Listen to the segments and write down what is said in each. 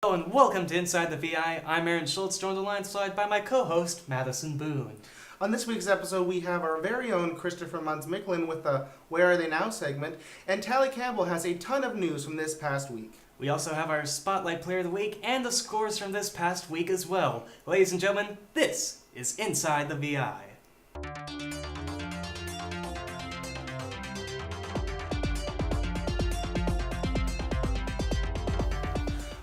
Hello and welcome to Inside the VI. I'm Aaron Schultz, joined on the line side by my co-host, Madison Boone. On this week's episode, we have our very own Christopher Munz-Micklin with the Where Are They Now segment, and Tally Campbell has a ton of news from this past week. We also have our Spotlight Player of the Week and the scores from this past week as well. Ladies and gentlemen, this is Inside the VI.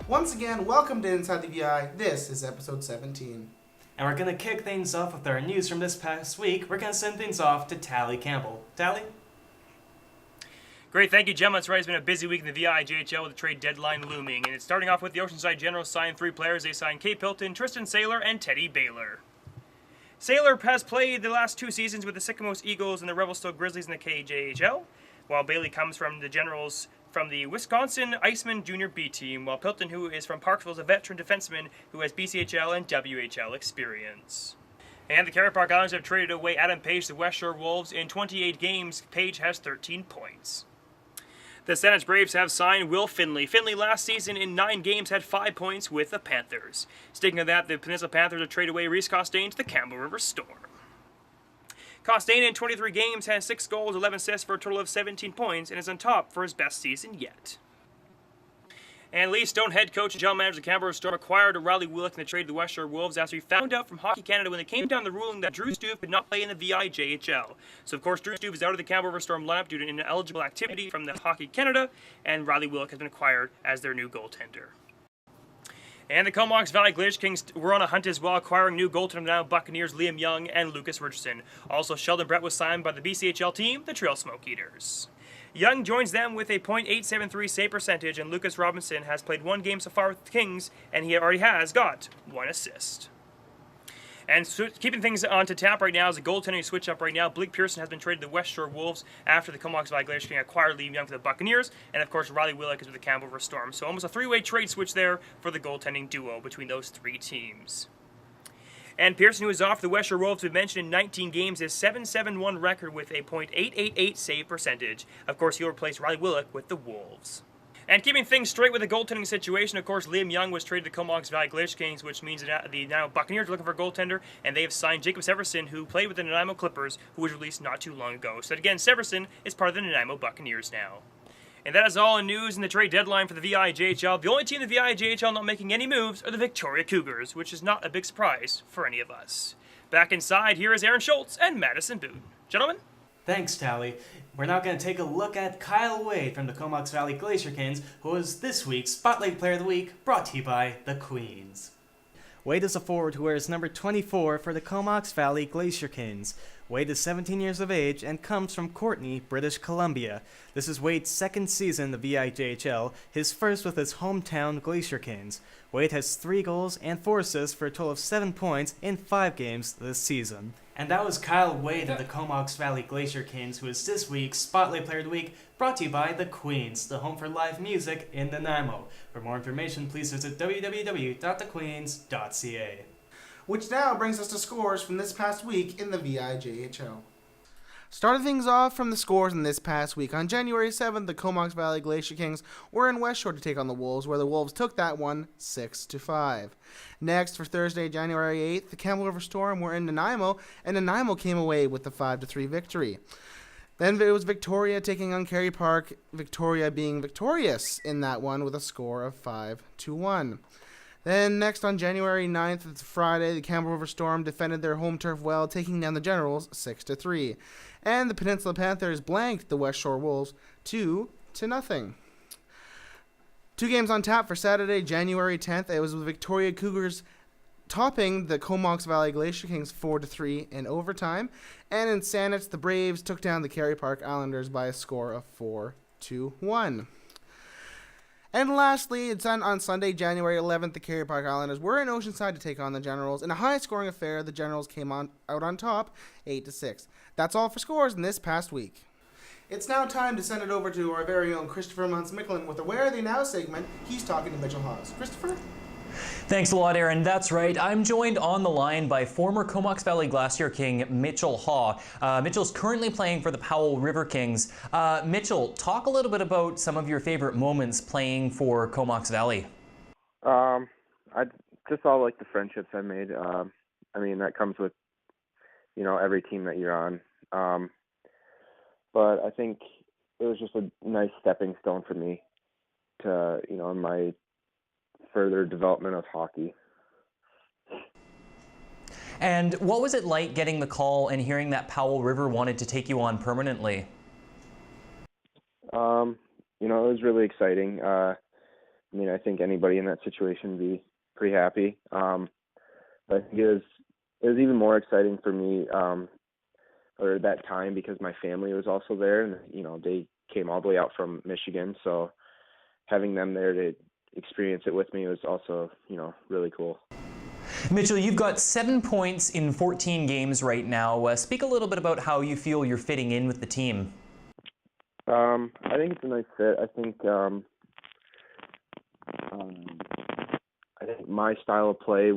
Once again, welcome to Inside the VI. This is episode 17. And we're going to kick things off with our news from this past week. We're going to send things off to Tally Campbell. Tally? Great, thank you, Gemma. That's right, it's been a busy week in the VI JHL with the trade deadline looming. And it's starting off with the Oceanside Generals signed 3 players. They signed Kate Pilton, Tristan Saylor, and Teddy Baylor. Saylor has played the last 2 seasons with the Sycamore Eagles and the Revelstoke Grizzlies in the KJHL, while Bailey comes from the Generals from the Wisconsin Iceman Junior B team, while Pilton, who is from Parksville, is a veteran defenseman who has BCHL and WHL experience. And the Carey Park Islanders have traded away Adam Page to the West Shore Wolves. In 28 games, Page has 13 points. The Saanich Braves have signed Will Finley. Finley last season in 9 games had 5 points with the Panthers. Speaking of that, the Peninsula Panthers have traded away Reese Costain to the Campbell River Storm. Costain in 23 games has 6 goals, 11 assists for a total of 17 points and is on top for his best season yet. And Lee Stone, head coach and general manager of the Campbell River Storm, acquired Riley Willick in the trade to the West Shore Wolves after he found out from Hockey Canada when they came down the ruling that Drew Stuve could not play in the VIJHL. So, of course, Drew Stuve is out of the Campbell River Storm lineup due to ineligible activity from the Hockey Canada, and Riley Willick has been acquired as their new goaltender. And the Comox Valley Glacier Kings were on a hunt as well, acquiring new goaltender now Buccaneers Liam Young and Lucas Richardson. Also, Sheldon Brett was signed by the BCHL team, the Trail Smoke Eaters. Young joins them with a .873 save percentage, and Lucas Robinson has played 1 game so far with the Kings, and he already has got 1 assist. And keeping things on to tap right now is a goaltending switch up right now. Blake Pearson has been traded to the West Shore Wolves after the Comox Valley Glacier King acquired Liam Young for the Buccaneers, and of course Riley Willick is with the Campbell River Storm. So almost a 3-way trade switch there for the goaltending duo between those 3 teams. And Pearson, who is off the West Shore Wolves, we mentioned in 19 games, his .771 record with a .888 save percentage. Of course, he'll replace Riley Willick with the Wolves. And keeping things straight with the goaltending situation, of course, Liam Young was traded to Comox Valley Glacier Kings, which means that the now Buccaneers are looking for a goaltender, and they have signed Jacob Severson, who played with the Nanaimo Clippers, who was released not too long ago. So again, Severson is part of the Nanaimo Buccaneers now. And that is all in news in the trade deadline for the VIJHL. The only team in the VIJHL not making any moves are the Victoria Cougars, which is not a big surprise for any of us. Back inside, here is Aaron Schultz and Madison Boone. Gentlemen? Thanks, Tally. We're now going to take a look at Kyle Wade from the Comox Valley Glacier Kings, who was this week's Spotlight Player of the Week, brought to you by the Queens. Wade is a forward who wears number 24 for the Comox Valley Glacier Kings. Wade is 17 years of age and comes from Courtenay, British Columbia. This is Wade's 2nd season in the VIJHL, his first with his hometown Glacier Kings. Wade has 3 goals and 4 assists for a total of 7 points in 5 games this season. And that was Kyle Wade of the Comox Valley Glacier Kings, who is this week's Spotlight Player of the Week, brought to you by the Queens, the home for live music in Nanaimo. For more information, please visit www.thequeens.ca. Which now brings us to scores from this past week in the VIJHL. Starting things off from the scores in this past week. On January 7th, the Comox Valley Glacier Kings were in West Shore to take on the Wolves, where the Wolves took that one 6-5. Next, for Thursday, January 8th, the Campbell River Storm were in Nanaimo, and Nanaimo came away with the 5-3 victory. Then it was Victoria taking on Carey Park, Victoria being victorious in that one with a score of 5-1. Then next on January 9th, it's Friday, the Campbell River Storm defended their home turf well, taking down the Generals 6-3. And the Peninsula Panthers blanked the West Shore Wolves 2-0. 2 games on tap for Saturday, January 10th. It was with Victoria Cougars topping the Comox Valley Glacier Kings 4-3 in overtime. And in Saanich, the Braves took down the Carey Park Islanders by a score of 4-1. And lastly, it's on Sunday, January 11th, the Carey Park Islanders were in Oceanside to take on the Generals. In a high-scoring affair, the Generals came out on top, 8-6. That's all for scores in this past week. It's now time to send it over to our very own Christopher Munz-Micklin with the Where Are They Now segment. He's talking to Mitchell Hawes. Christopher? Thanks a lot, Aaron. That's right. I'm joined on the line by former Comox Valley Glacier King Mitchell Hawes. Mitchell's currently playing for the Powell River Kings. Mitchell, talk a little bit about some of your favorite moments playing for Comox Valley. I just all like the friendships I made. I mean, that comes with, every team that you're on. But I think it was just a nice stepping stone for me to, in my further development of hockey. And what was it like getting the call and hearing that Powell River wanted to take you on permanently? It was really exciting. I think anybody in that situation would be pretty happy. But I think it was even more exciting for me, or that time, because my family was also there, and they came all the way out from Michigan, so having them there to experience it with me was also really cool. Mitchell, you've got 7 points in 14 games right now. Speak a little bit about how you feel you're fitting in with the team. I think it's a nice fit. I think my style of play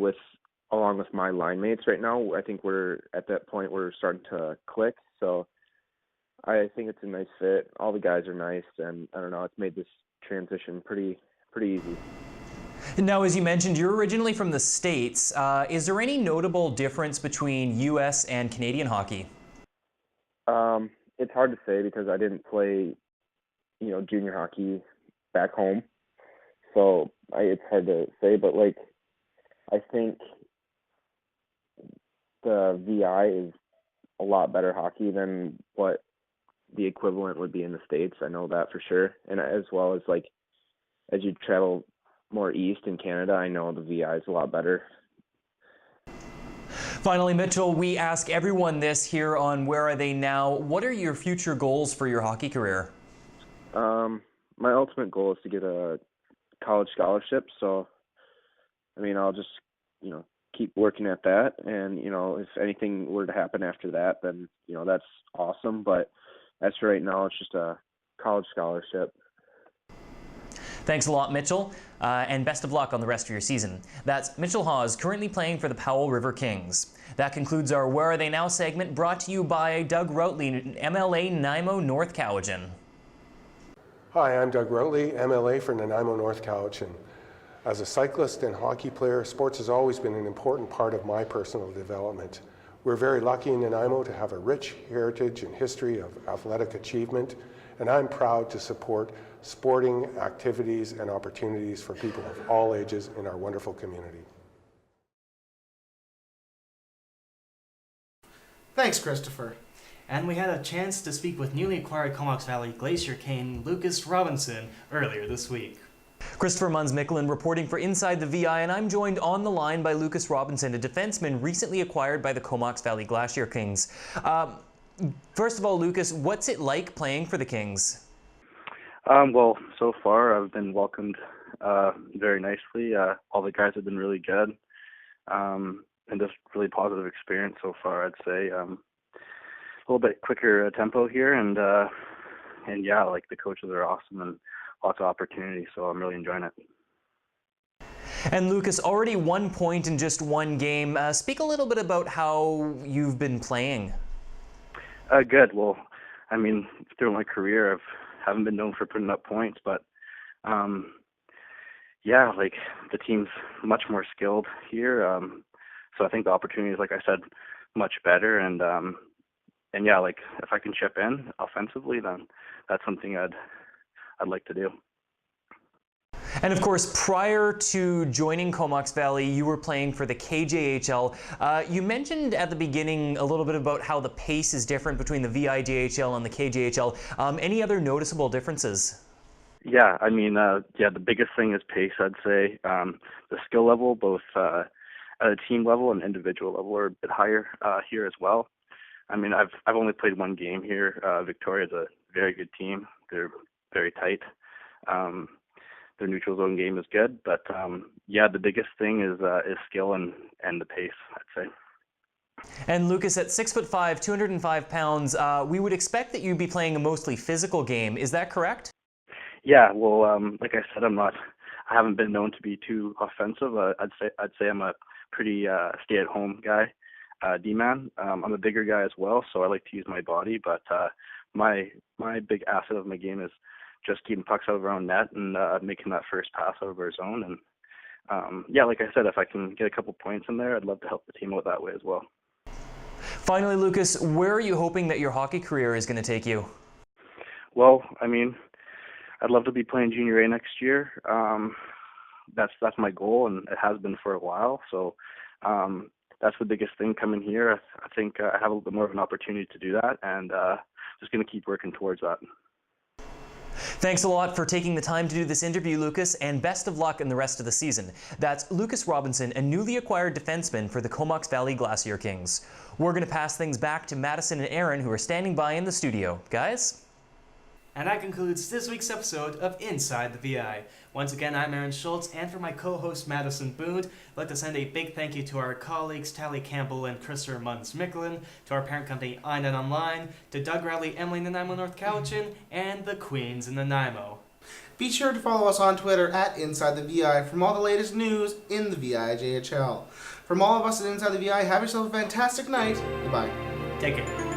along with my line mates right now, I think we're at that point where we're starting to click. So I think it's a nice fit. All the guys are nice, and I don't know, it's made this transition pretty easy. Now, as you mentioned, you're originally from the States. Is there any notable difference between U.S. and Canadian hockey? It's hard to say because I didn't play, junior hockey back home. So it's hard to say, but I think the VI is a lot better hockey than what the equivalent would be in the States. I know that for sure. And as well as as you travel more east in Canada, I know the VI is a lot better. Finally, Mitchell, we ask everyone this here on Where Are They Now? What are your future goals for your hockey career? My ultimate goal is to get a college scholarship. So, I'll just, keep working at that. And, if anything were to happen after that, then, that's awesome. But as for right now, it's just a college scholarship. Thanks a lot, Mitchell, and best of luck on the rest of your season. That's Mitchell Hawes, currently playing for the Powell River Kings. That concludes our Where Are They Now segment, brought to you by Doug Routley, MLA Nanaimo North Cowichan. Hi, I'm Doug Routley, MLA for Nanaimo North Cowichan. As a cyclist and hockey player, sports has always been an important part of my personal development. We're very lucky in Nanaimo to have a rich heritage and history of athletic achievement, and I'm proud to support sporting activities and opportunities for people of all ages in our wonderful community. Thanks, Christopher. And we had a chance to speak with newly acquired Comox Valley Glacier King Lucas Robinson earlier this week. Christopher Munns-Micklin reporting for Inside the VI, and I'm joined on the line by Lucas Robinson, a defenseman recently acquired by the Comox Valley Glacier Kings. First of all, Lucas, what's it like playing for the Kings? Well, so far I've been welcomed very nicely. All the guys have been really good, and just really positive experience so far, I'd say. A little bit quicker tempo here, and yeah, the coaches are awesome and lots of opportunity, so I'm really enjoying it. And Lucas, already 1 point in just one game. Speak a little bit about how you've been playing. Good. Well, through my career, haven't been known for putting up points, but yeah, the team's much more skilled here. So I think the opportunity is, like I said, much better. And yeah, if I can chip in offensively, then that's something I'd like to do. And of course, prior to joining Comox Valley, you were playing for the KJHL. You mentioned at the beginning a little bit about how the pace is different between the VIJHL and the KJHL. Any other noticeable differences? Yeah, the biggest thing is pace, I'd say. The skill level, both at a team level and individual level, are a bit higher here as well. I've only played one game here. Victoria's a very good team. They're very tight. Their neutral zone game is good, but yeah, the biggest thing is skill and the pace, I'd say. And Lucas, at 6'5", 205 pounds, we would expect that you'd be playing a mostly physical game. Is that correct? Yeah, well, like I said, I haven't been known to be too offensive. I'd say I'm a pretty stay-at-home guy, D-man. I'm a bigger guy as well, so I like to use my body, but my big asset of my game is just keeping pucks out of our own net and making that first pass out of our zone. yeah, like I said, if I can get a couple points in there, I'd love to help the team out that way as well. Finally, Lucas, where are you hoping that your hockey career is going to take you? Well, I mean, I'd love to be playing Junior A next year. That's my goal, and it has been for a while. So that's the biggest thing coming here. I think I have a little bit more of an opportunity to do that, and just going to keep working towards that. Thanks a lot for taking the time to do this interview, Lucas, and best of luck in the rest of the season. That's Lucas Robinson, a newly acquired defenseman for the Comox Valley Glacier Kings. We're going to pass things back to Madison and Aaron, who are standing by in the studio. Guys? And that concludes this week's episode of Inside the VI. Once again, I'm Aaron Schultz, and for my co-host Madison Boone, I'd like to send a big thank you to our colleagues Tally Campbell and Christopher Munns-Micklin, to our parent company iNet Online, to Doug Rowley, Emily in Nanaimo, North Cowichan, and the Queens in Nanaimo. Be sure to follow us on Twitter at Inside the VI from all the latest news in the VIJHL. From all of us at Inside the VI, have yourself a fantastic night. Goodbye. Take care.